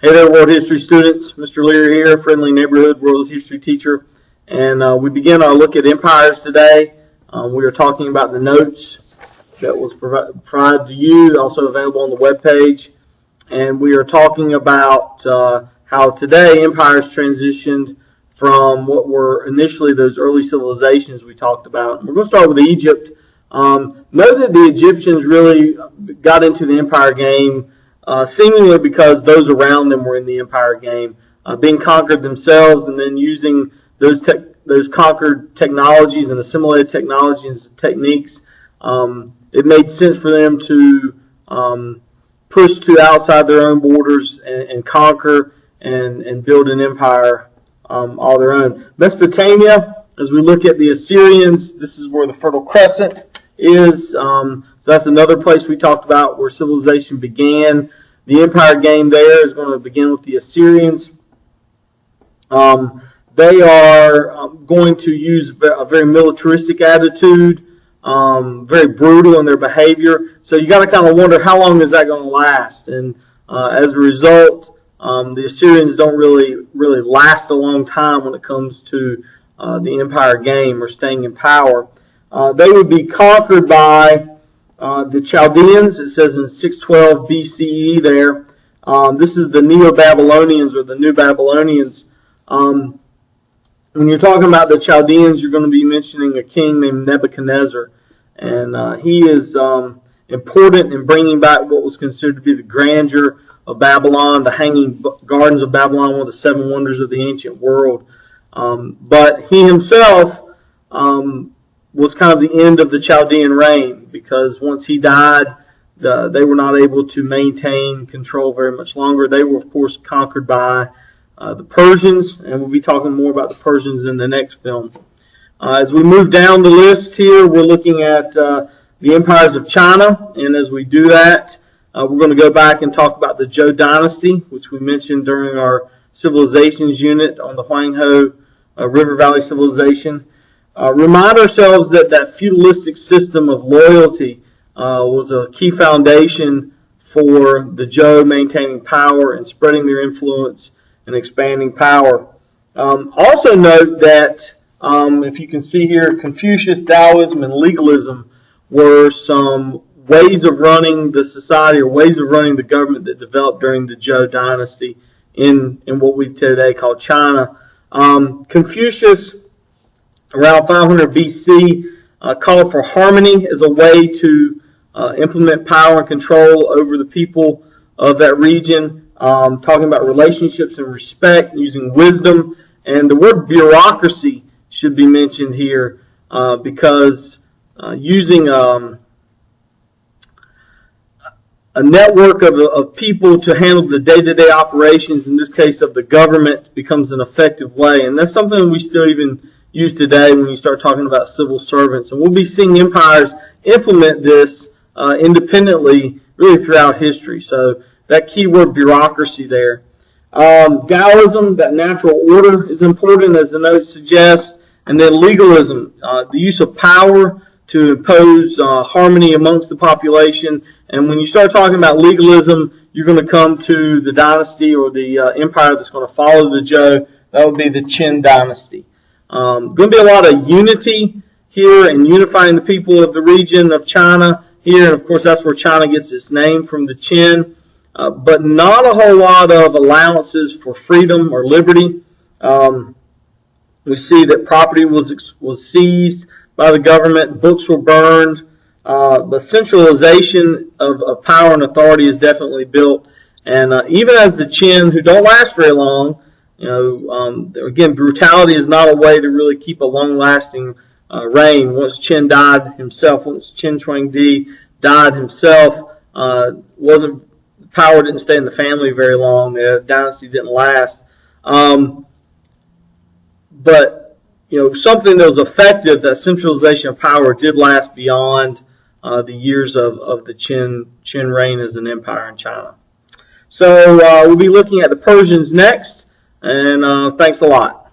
Hey there, world history students. Mr. Leary here, friendly neighborhood world history teacher. And we begin our look at empires today. We are talking about the notes that was provided to you, also available on the webpage. And we are talking about how today empires transitioned from what were initially those early civilizations we talked about. And we're going to start with Egypt. Know that the Egyptians really got into the empire game seemingly because those around them were in the empire game, being conquered themselves and then using those conquered technologies and assimilated technologies and techniques. It made sense for them to push to outside their own borders and conquer and build an empire all their own. Mesopotamia, as we look at the Assyrians, this is where the Fertile Crescent is. So that's another place we talked about where civilization began. The empire game there is going to begin with the Assyrians. They are going to use a very militaristic attitude, very brutal in their behavior. So you got to kind of wonder how long is that going to last. And as a result, the Assyrians don't really last a long time when it comes to the empire game or staying in power. They would be conquered by the Chaldeans. It says in 612 BCE there. This is the Neo-Babylonians or the New Babylonians. When you're talking about the Chaldeans, you're going to be mentioning a king named Nebuchadnezzar. And he is important in bringing back what was considered to be the grandeur of Babylon, the Hanging Gardens of Babylon, one of the seven wonders of the ancient world. But he himself was kind of the end of the Chaldean reign, because once he died, they were not able to maintain control very much longer. They were, of course, conquered by the Persians, and we'll be talking more about the Persians in the next film. As we move down the list here, we're looking at the empires of China, and as we do that, we're going to go back and talk about the Zhou dynasty, which we mentioned during our civilizations unit on the Huanghe River Valley civilization. Remind ourselves that feudalistic system of loyalty was a key foundation for the Zhou maintaining power and spreading their influence and expanding power. Also note that, if you can see here, Confucius, Taoism, and legalism were some ways of running the society or ways of running the government that developed during the Zhou dynasty in what we today call China. Confucius, around 500 BC, called for harmony as a way to implement power and control over the people of that region, talking about relationships and respect, using wisdom. And the word bureaucracy should be mentioned here because using a network of people to handle the day-to-day operations, in this case of the government, becomes an effective way. And that's something we still even use today when you start talking about civil servants. And we'll be seeing empires implement this independently really throughout history. So that key word bureaucracy there. Taoism, that natural order, is important, as the note suggests. And then legalism, the use of power to impose harmony amongst the population. And when you start talking about legalism, you're going to come to the dynasty or the empire that's going to follow the Zhou. That would be the Qin dynasty. Going to be a lot of unity here and unifying the people of the region of China here. And of course, that's where China gets its name, from the Qin. But not a whole lot of allowances for freedom or liberty. We see that property was seized by the government, books were burned, but centralization of power and authority is definitely built. And even as the Qin, who don't last very long, again, brutality is not a way to really keep a long-lasting reign. Once Qin died himself, once Qin Huangdi died himself, power didn't stay in the family very long. The dynasty didn't last. But something that was effective, that centralization of power, did last beyond the years of the Qin reign as an empire in China. So we'll be looking at the Persians next, and thanks a lot.